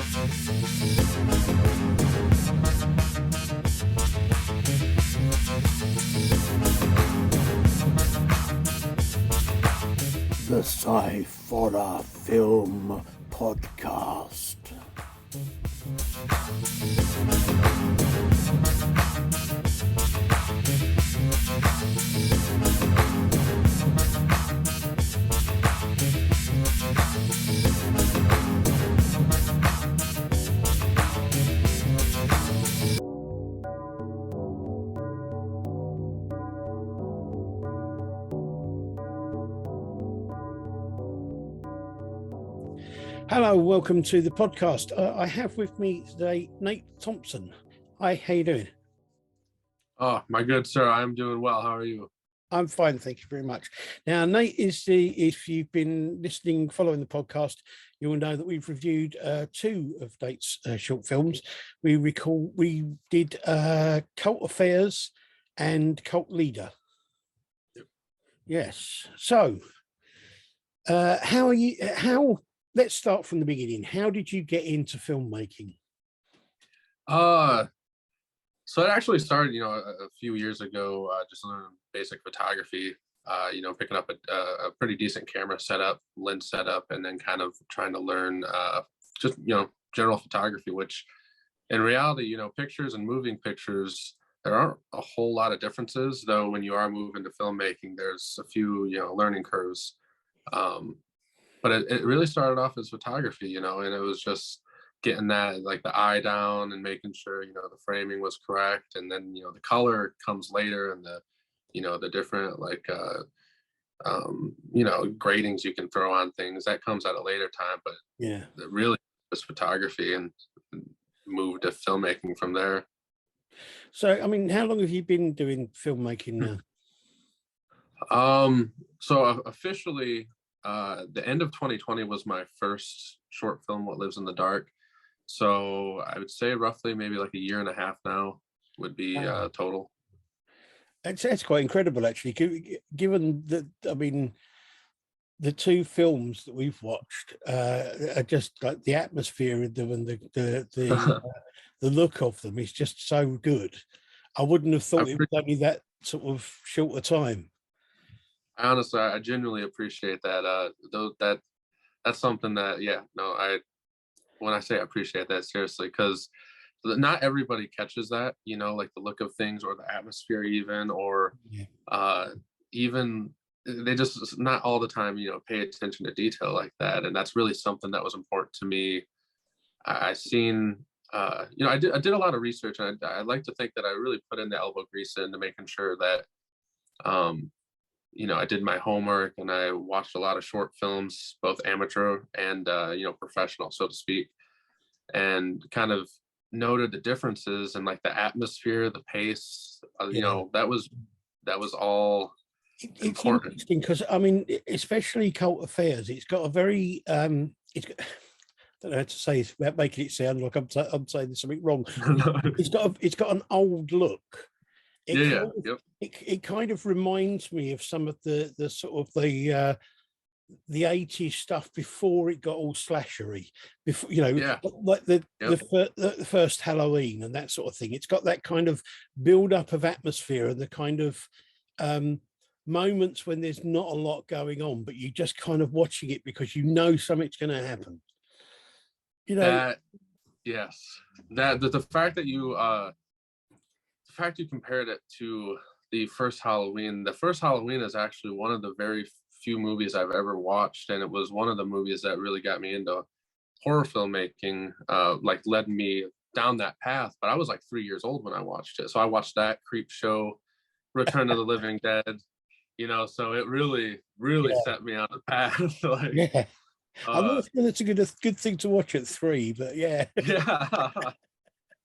The Sciforror Film Podcast. Hello, welcome to the podcast. I have with me today Nate Thompson. Hi, how you doing? Oh, my good sir, I'm doing well. How are you? I'm fine, thank you very much. Now, Nate if you've been listening, following the podcast, you will know that we've reviewed two of Nate's short films. We did Cult Affairs and Cult Leader. Yep. Yes. So, let's start from the beginning. How did you get into filmmaking? So it actually started, a few years ago, just learning basic photography, picking up a pretty decent camera setup, lens setup, and then kind of trying to learn general photography, which in reality, pictures and moving pictures, there aren't a whole lot of differences, though when you are moving to filmmaking, there's a few, learning curves. But it really started off as photography, and it was just getting that, like, the eye down and making sure, the framing was correct. And then, the color comes later, and the different, like, gradings you can throw on things, that comes at a later time. But yeah, it really was photography, and moved to filmmaking from there. So, I mean, how long have you been doing filmmaking now? So officially, the end of 2020 was my first short film, What Lives in the Dark. So I would say roughly maybe like a year and a half now would be total. That's quite incredible, actually, given that, I mean, the two films that we've watched are just like the atmosphere of them, and the look of them is just so good. I wouldn't have thought it was only that sort of short a time. Honestly, I genuinely appreciate that. That's something that, when I say I appreciate that, seriously, because not everybody catches that, like the look of things or the atmosphere, even, or even they just not all the time, pay attention to detail like that. And that's really something that was important to me. I seen, I did a lot of research, and I like to think that I really put in the elbow grease into making sure that, I did my homework, and I watched a lot of short films, both amateur and, professional, so to speak, and kind of noted the differences and, like, the atmosphere, the pace, that was all It's important. interesting because, I mean, especially Cult Affairs, it's got a very, I don't know how to say this without making it sound like I'm saying something wrong. It's got an old look. It kind of reminds me of some of the sort of the 80s stuff before it got all slashery, before, like the first Halloween and that sort of thing. It's got that kind of build up of atmosphere, and the kind of moments when there's not a lot going on, but you just kind of watching it because something's going to happen. Yes, the fact that you compared it to the first Halloween. The first Halloween is actually one of the very few movies I've ever watched, and it was one of the movies that really got me into horror filmmaking, like led me down that path. But I was like 3 years old when I watched it, so I watched that, Creep Show, Return of the Living Dead, so it really set me on the path. Like, I'm not sure that's a good thing to watch at 3, but yeah.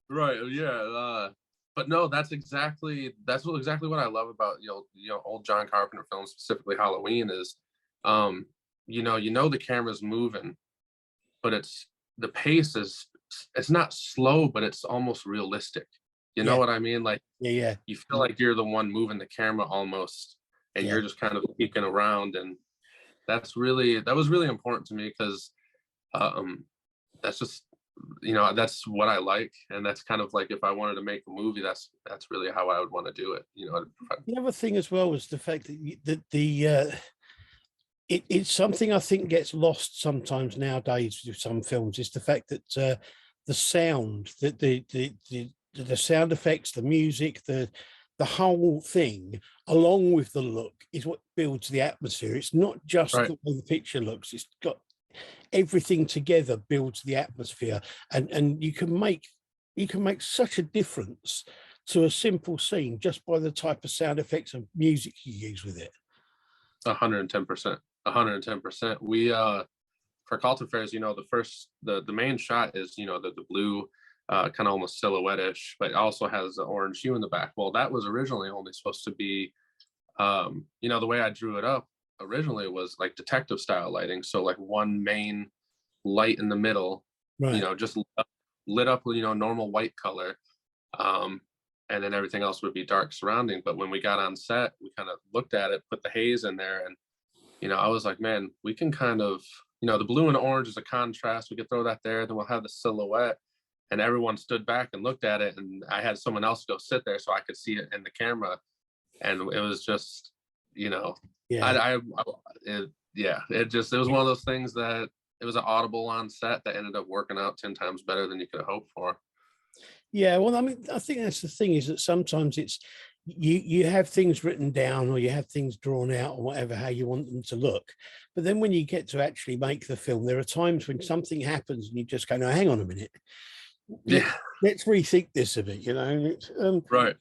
Right, yeah. But no, that's exactly what I love about old John Carpenter films, specifically Halloween, is the camera's moving, but the pace it's not slow, but it's almost realistic. You know what I mean? Like, you feel like you're the one moving the camera almost, and you're just kind of peeking around. And that was really important to me, because that's just you know, that's what I like, and that's kind of like if I wanted to make a movie, that's really how I would want to do it. You know, The other thing as well was the fact that it's something I think gets lost sometimes nowadays with some films, is the fact that the sound, that the sound effects, the music, the whole thing, along with the look, is what builds the atmosphere. It's not just right. the way the picture looks; it's got everything together builds the atmosphere, and you can make such a difference to a simple scene just by the type of sound effects and music you use with it. 110%. 110%. We for cult affairs, you know, the main shot is, you know, the blue kind of almost silhouette-ish, but it also has the orange hue in the back. Well, that was originally only supposed to be you know, the way I drew it up originally was like detective style lighting. So like one main light in the middle, Right. you know, just lit up, you know, normal white color. And then everything else would be dark surrounding. But when we got on set, we kind of looked at it, put the haze in there, and you know, I was like, man, we can kind of, you know, the blue and orange is a contrast. We could throw that there, then we'll have the silhouette. And everyone stood back and looked at it, and I had someone else go sit there so I could see it in the camera. And it was just, you know, Yeah. it was one of those things that it was an audible on set that ended up working out 10 times better than you could have hoped for. Yeah, well, I mean, I think that's the thing, is that sometimes it's you have things written down, or you have things drawn out, or whatever, how you want them to look. But then when you get to actually make the film, there are times when something happens and you just go, no, hang on a minute. Yeah. Let's rethink this a bit, you know. Right.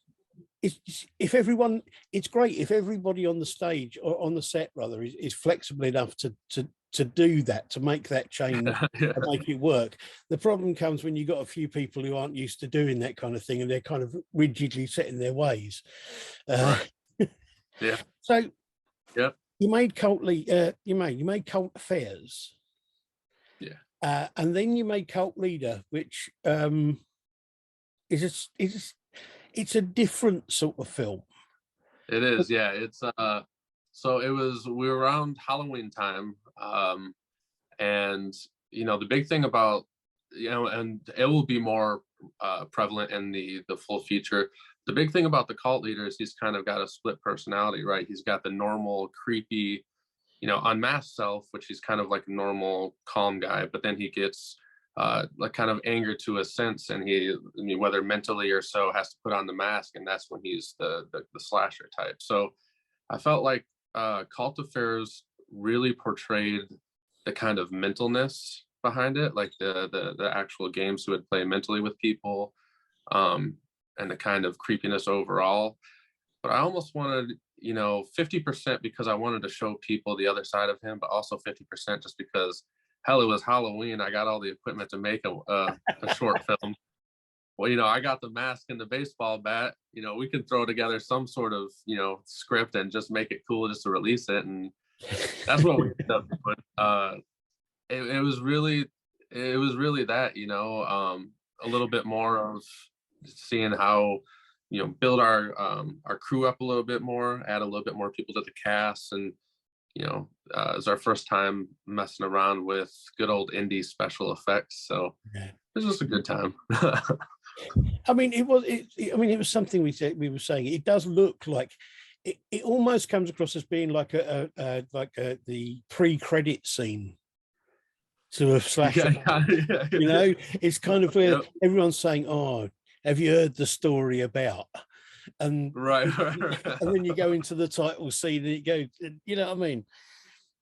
If everyone, it's great if everybody on the stage, or on the set rather, is flexible enough to do that, to make that change, Yeah. and make it work. The problem comes when you've got a few people who aren't used to doing that kind of thing, and they're kind of rigidly set in their ways. Right. Yeah. So Yep. you made you made Cult Affairs. Yeah. And then you made Cult Leader, which it's a different sort of film. It is, yeah. It's so we were around Halloween time. And you know, the big thing about, you know, and it will be more prevalent in the full feature. The big thing about the cult leader is he's kind of got a split personality, right? He's got the normal creepy, you know, unmasked self, which he's kind of like a normal calm guy, but then he gets like kind of anger to a sense, and I mean, whether mentally or so, has to put on the mask, and that's when he's the slasher type. So I felt like Cult Affairs really portrayed the kind of mentalness behind it, like the actual games he would play mentally with people, and the kind of creepiness overall. But I almost wanted, you know, 50% because I wanted to show people the other side of him, but also 50% just because, hell, it was Halloween. I got all the equipment to make a short film. Well, you know, I got the mask and the baseball bat. You know, we could throw together some sort of, you know, script and just make it cool just to release it. And that's what we ended up doing. It was really that, you know, a little bit more of seeing how, you know, build our crew up a little bit more, add a little bit more people to the cast. And you know, it's our first time messing around with good old indie special effects, so it was just a good time. I mean, it was something we were saying. It does look like it almost comes across as being like the pre-credit scene to a slasher. Yeah. You know, it's kind of where Yep. everyone's saying, "Oh, have you heard the story about?" And right. and then you go into the title scene, and it goes, you know what I mean?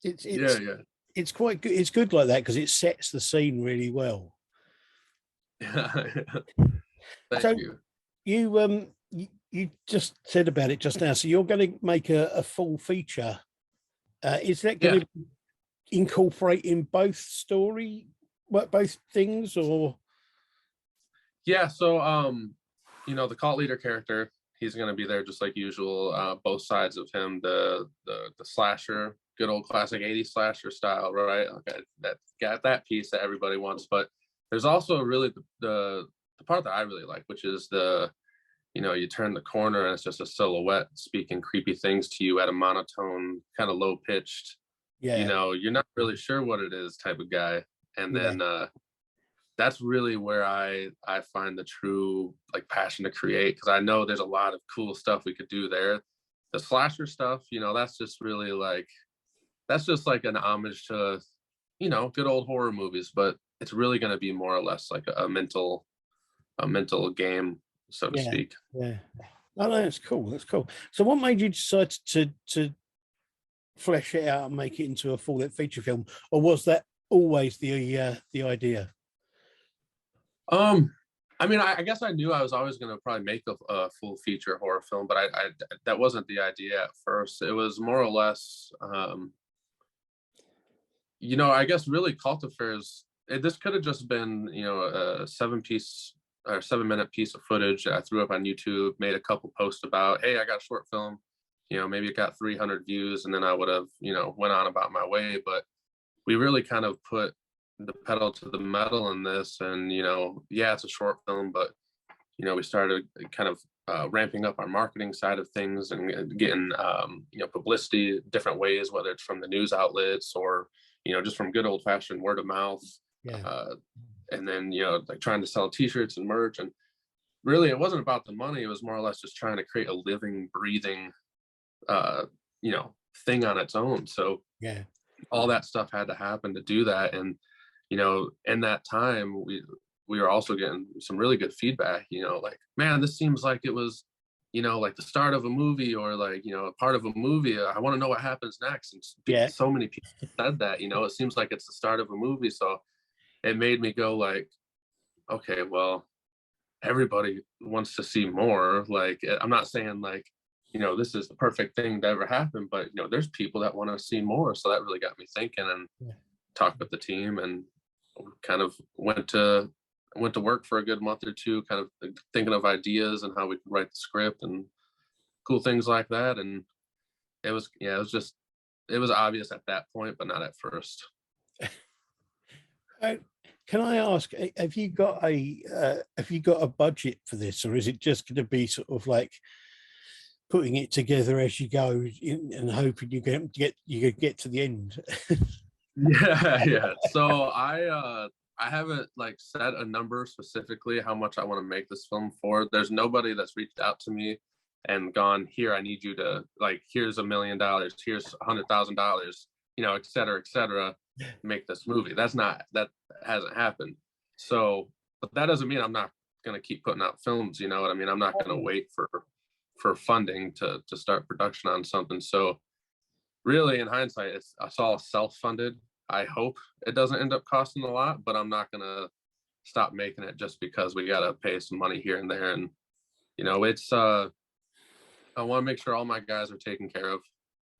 It's quite good. It's good like that because it sets the scene really well. Thank you. You just said about it just now. So you're going to make a full feature. Is that going to incorporate in both things, or? Yeah. So, you know, the cult leader character, he's going to be there just like usual. Both sides of him, the slasher, good old classic 80s slasher style, right? Okay, that got that piece that everybody wants, but there's also really the part that I really like, which is you know, you turn the corner and it's just a silhouette speaking creepy things to you at a monotone, kind of low pitched, you know, you're not really sure what it is type of guy. And then that's really where I find the true like passion to create, because I know there's a lot of cool stuff we could do there. The slasher stuff, you know, that's just really like that's just like an homage to, you know, good old horror movies, but it's really going to be more or less like a mental game, so to Yeah, speak. yeah. Oh, no, that's cool. That's cool. So, what made you decide to flesh it out and make it into a full feature film, or was that always the idea? Um, I mean, I guess I knew I was always going to probably make a full feature horror film, but that wasn't the idea at first. It was more or less, you know, I guess really Cult Affairs. This could have just been, you know, a 7-minute piece of footage I threw up on YouTube, made a couple posts about, hey, I got a short film. You know, maybe it got 300 views, and then I would have, you know, went on about my way. But we really kind of put the pedal to the metal in this, and you know, yeah, it's a short film, but you know, we started kind of ramping up our marketing side of things and getting you know, publicity different ways, whether it's from the news outlets or you know, just from good old fashioned word of mouth. Yeah, And then you know, like trying to sell T-shirts and merch, and really, it wasn't about the money. It was more or less just trying to create a living, breathing, you know, thing on its own. So yeah, all that stuff had to happen to do that. And you know, in that time we were also getting some really good feedback, you know, like, man, this seems like it was, you know, like the start of a movie, or like, you know, a part of a movie. I want to know what happens next. And yeah. so many people said that, you know, it seems like it's the start of a movie. So it made me go like, okay, well, everybody wants to see more. Like, I'm not saying like, you know, this is the perfect thing to ever happen, but you know, there's people that want to see more. So that really got me thinking, and Yeah. talked with the team, and kind of went to work for a good month or two, kind of thinking of ideas and how we could write the script and cool things like that. And it was, yeah, it was just, it was obvious at that point, but not at first. Uh, can I ask, have you got a budget for this, or is it just going to be sort of like putting it together as you go and hoping you get to the end? Yeah, yeah. So I haven't like set a number specifically how much I want to make this film for. There's nobody that's reached out to me and gone, here, I need you to, like, here's $1 million, here's $100,000, you know, et cetera, make this movie. That hasn't happened. So, but that doesn't mean I'm not gonna keep putting out films, you know what I mean? I'm not gonna wait for funding to start production on something. So really, in hindsight, it's all self-funded. I hope it doesn't end up costing a lot, but I'm not gonna stop making it just because we gotta pay some money here and there. And you know, it's I want to make sure all my guys are taken care of.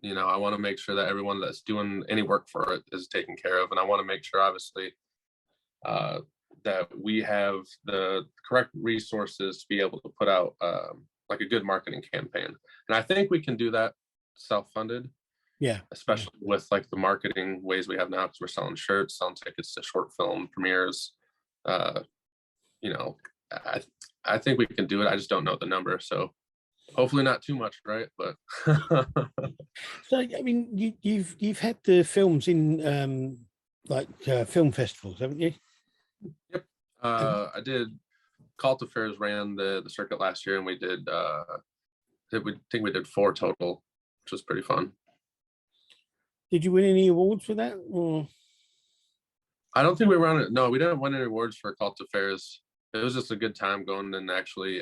You know, I want to make sure that everyone that's doing any work for it is taken care of, and I want to make sure, obviously, uh, that we have the correct resources to be able to put out like a good marketing campaign. And I think we can do that self-funded, Yeah, especially with like the marketing ways we have now, because we're selling shirts, selling tickets to short film premieres. Uh, you know, I I think we can do it. I just don't know the number, so hopefully not too much, right? But so I mean, you've had the films in like film festivals, haven't you? yep, And I did. Cult Affairs ran the circuit last year, and we did. We think we did 4 total, which was pretty fun. did you win any awards for that? Or I don't think we won it. No, we didn't win any awards for Cult Affairs. It was just a good time going and actually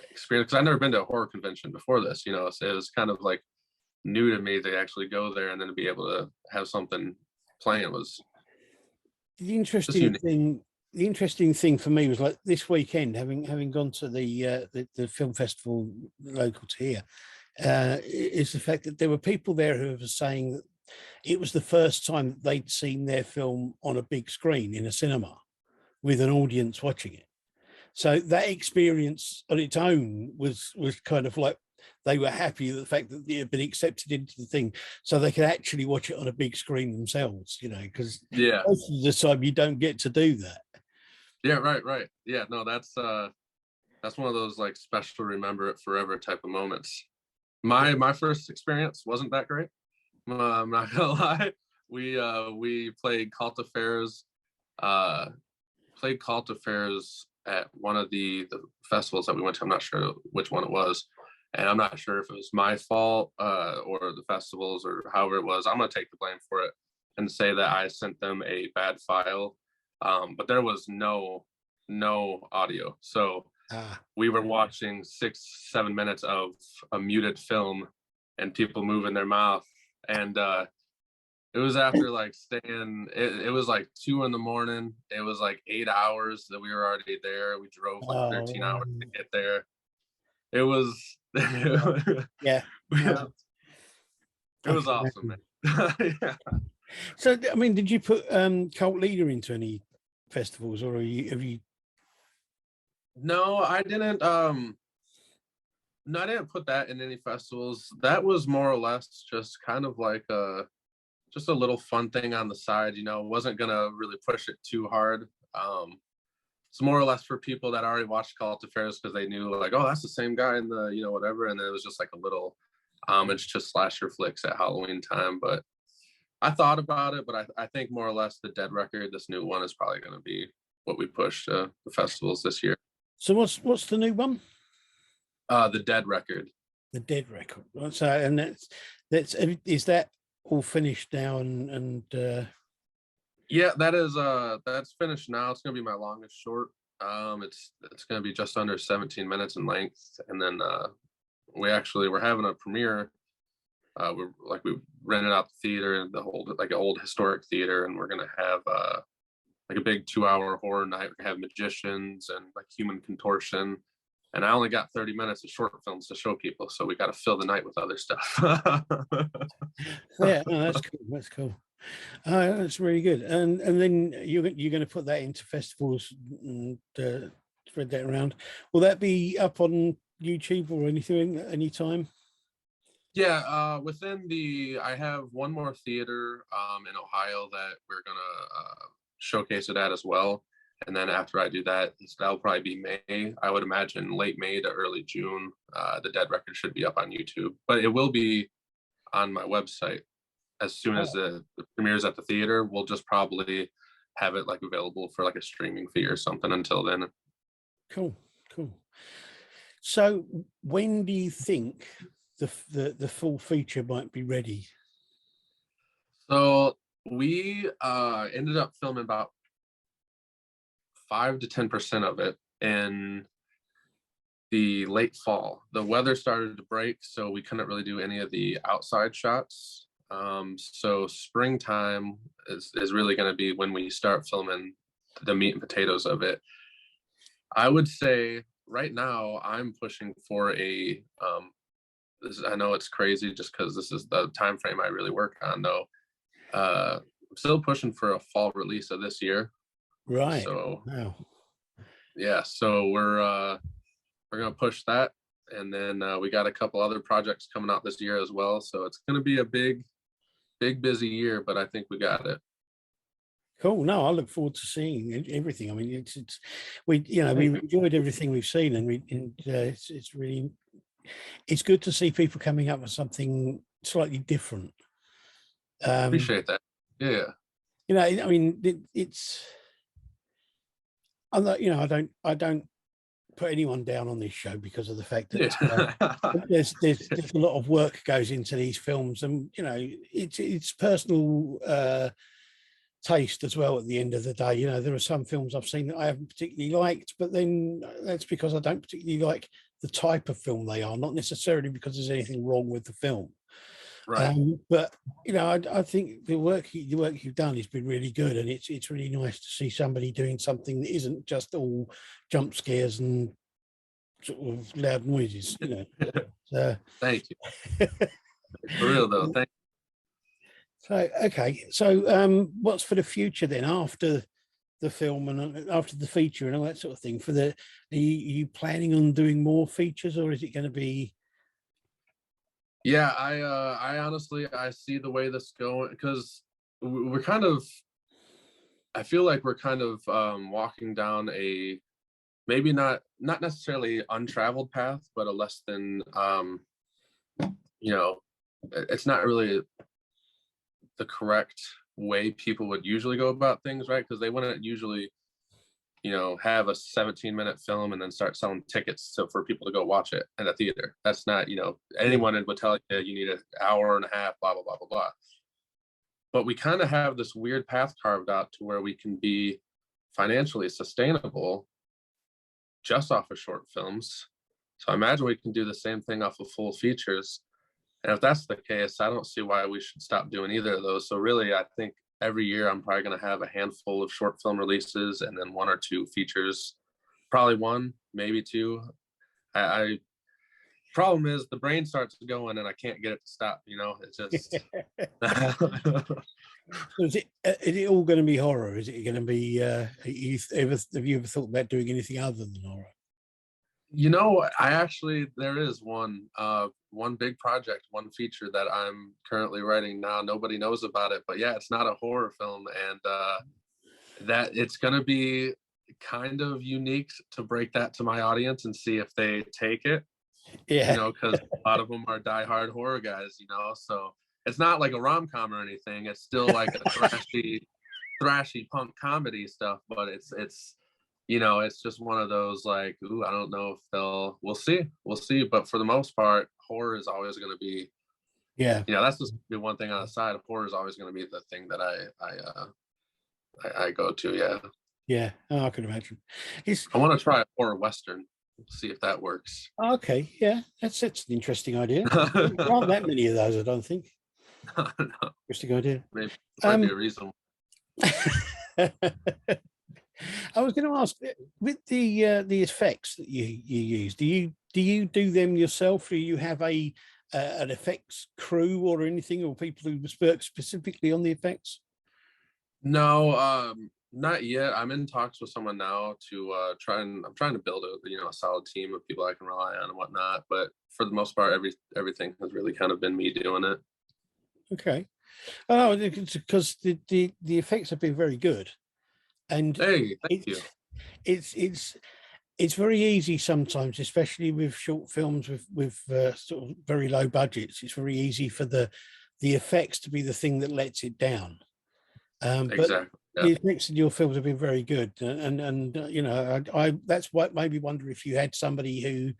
experience. Because I've never been to a horror convention before this. You know, so it was kind of like new to me to actually go there and then to be able to have something playing was the just interesting unique. thing, the interesting thing for me was like this weekend, having gone to the film festival local to here, is the fact that there were people there who were saying that it was the first time that they'd seen their film on a big screen in a cinema with an audience watching it. So that experience on its own was kind of like they were happy with the fact that it had been accepted into the thing, so they could actually watch it on a big screen themselves. You know, because Yeah, most of the time you don't get to do that. yeah, right. Yeah, no, that's one of those like special remember it forever type of moments. My first experience wasn't that great. I'm not gonna lie. We played Cult Affairs. played Cult Affairs at one of the festivals that we went to. I'm not sure which one it was, and I'm not sure if it was my fault or the festivals or however it was. I'm gonna take the blame for it and say that I sent them a bad file, but there was no audio. So we were watching 6-7 minutes of a muted film and people moving their mouth, and it was after like staying, it was like 2 a.m. It was like 8 hours that we were already there. We drove like 13 hours to get there. It was yeah. It was awesome, man. Yeah. So I mean, did you put Cult Leader into any festivals, or have you? No, I didn't. No, I didn't put that in any festivals. That was more or less just kind of like just a little fun thing on the side. Wasn't gonna really push it too hard. It's more or less for people that already watched Cult Affairs because they knew like, oh, that's the same guy in the whatever, and then it was just like a little homage to slasher flicks at Halloween time. But I thought about it, but I think more or less the Dead record, this new one, is probably going to be what we push to the festivals this year. So what's the new one? The Dead record. The Dead record. So, and is that all finished now? And yeah, that's finished now. It's going to be my longest short. It's going to be just under 17 minutes in length, and then we're having a premiere. We rented out the theater, the whole like an old historic theater, and we're gonna have like a big 2-hour horror night. We have magicians and like human contortion, and I only got 30 minutes of short films to show people, so we got to fill the night with other stuff. Yeah, no, that's cool. That's cool. That's really good. And then you're going to put that into festivals and spread that around. Will that be up on YouTube or anything at any time? Yeah, I have one more theater in Ohio that we're gonna showcase it at as well. And then after I do that, that'll probably be May. I would imagine late May to early June. The Dead record should be up on YouTube, but it will be on my website as soon as the premieres at the theater. We'll just probably have it like available for like a streaming fee or something until then. Cool. So when do you think the full feature might be ready? So we ended up filming about 5 to 10% of it in the late fall. The weather started to break, so we couldn't really do any of the outside shots. So springtime is really going to be when we start filming the meat and potatoes of it. I would say right now I'm pushing for I know it's crazy just because this is the time frame I really work on, though. I'm still pushing for a fall release of this year. Right. So wow. Yeah, so we're gonna push that, and then we got a couple other projects coming out this year as well. So it's gonna be a big busy year, but I think we got it. Cool. No, I look forward to seeing everything. I mean, we enjoyed everything we've seen, and it's really good to see people coming up with something slightly different. Appreciate that. Yeah. I mean, I'm not, I don't put anyone down on this show because of the fact that there's a lot of work goes into these films, and it's personal taste as well. At the end of the day, there are some films I've seen that I haven't particularly liked, but then that's because I don't particularly like the type of film they are, not necessarily because there's anything wrong with the film. Right. But I think the work you've done has been really good, and it's really nice to see somebody doing something that isn't just all jump scares and sort of loud noises. Thank you. For real though. Thank you. So okay, so what's for the future then after the film and after the feature and all that sort of thing? Are you planning on doing more features, or is it going to be? Yeah, I honestly I see the way this going, because we're kind of, I feel like we're kind of walking down a maybe not necessarily untraveled path, but a less than it's not really the correct way people would usually go about things, right? Because they wouldn't usually have a 17-minute film and then start selling tickets for people to go watch it in a theater. That's not, anyone would tell you you need an hour and a half, blah, blah, blah, blah, blah. But we kind of have this weird path carved out to where we can be financially sustainable just off of short films. So I imagine we can do the same thing off of full features. And if that's the case, I don't see why we should stop doing either of those. So really, I think every year I'm probably going to have a handful of short film releases and then 1 or 2 features, probably 1, maybe 2. I problem is the brain starts going and I can't get it to stop. It's just. So is it all going to be horror? Is it going to be? Have you ever thought about doing anything other than horror? There is one big project, one feature that I'm currently writing now. Nobody knows about it, but yeah, it's not a horror film, and that it's going to be kind of unique to break that to my audience and see if they take it. Yeah, because a lot of them are diehard horror guys, so it's not like a rom-com or anything. It's still like a thrashy punk comedy stuff, but it's it's just one of those like, ooh, I don't know if we'll see. But for the most part, horror is always going to be, that's just one thing on the side. Horror is always going to be the thing that I go to. Yeah. Oh, I can imagine. I want to try a horror Western, see if that works. Okay. Yeah. That's an interesting idea. There aren't that many of those, I don't think. No. Interesting idea. Maybe might be a reason. I was going to ask, with the effects that you use, do you do them yourself? Do you have an effects crew or anything, or people who work specifically on the effects? No, not yet. I'm in talks with someone now to I'm trying to build a solid team of people I can rely on and whatnot. But for the most part, everything has really kind of been me doing it. Okay. Oh, because the effects have been very good. And hey, thank you. It's very easy sometimes, especially with short films with sort of very low budgets. It's very easy for the effects to be the thing that lets it down. Exactly. But the effects in your films have been very good, and I that's what made me wonder if you had somebody who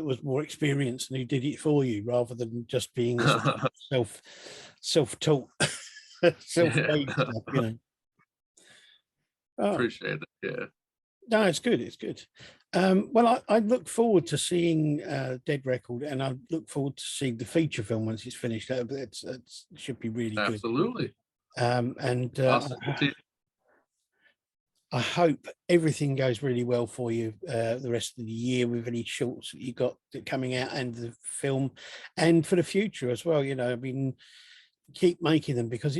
was more experienced and who did it for you rather than just being self-taught, self-made stuff, Oh. Appreciate it. Yeah. No, it's good. It's good. Well, I look forward to seeing Dead Record, and I look forward to seeing the feature film once it's finished. It should be really good. Absolutely. And awesome. I hope everything goes really well for you the rest of the year with any shorts that you got coming out and the film, and for the future as well. Keep making them, because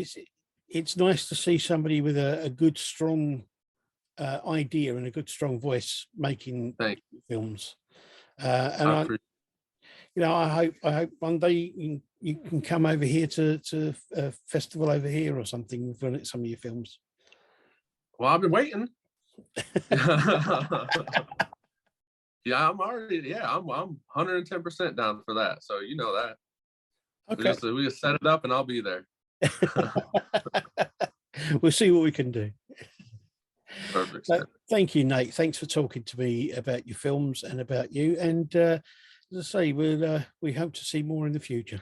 it's nice to see somebody with a good, strong idea and a good, strong voice making films. And I hope one day you can come over here to a festival over here or something for some of your films. Well, I've been waiting. Yeah, I'm 110% down for that. So you know that. Okay. We just set it up and I'll be there. We'll see what we can do. Perfect. Thank you, Nate. Thanks for talking to me about your films and about you. And as I say, we hope to see more in the future.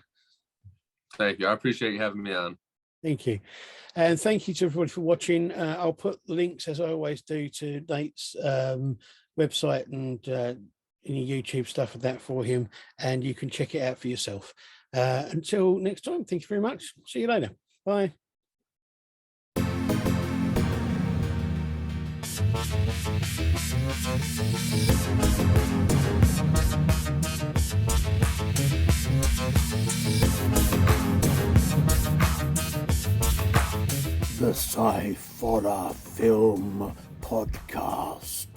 Thank you. I appreciate you having me on. Thank you. And thank you to everybody for watching. I'll put links, as I always do, to Nate's website and any YouTube stuff and that for him, and you can check it out for yourself. Until next time, thank you very much. See you later. Bye. The Sciforror Film Podcast.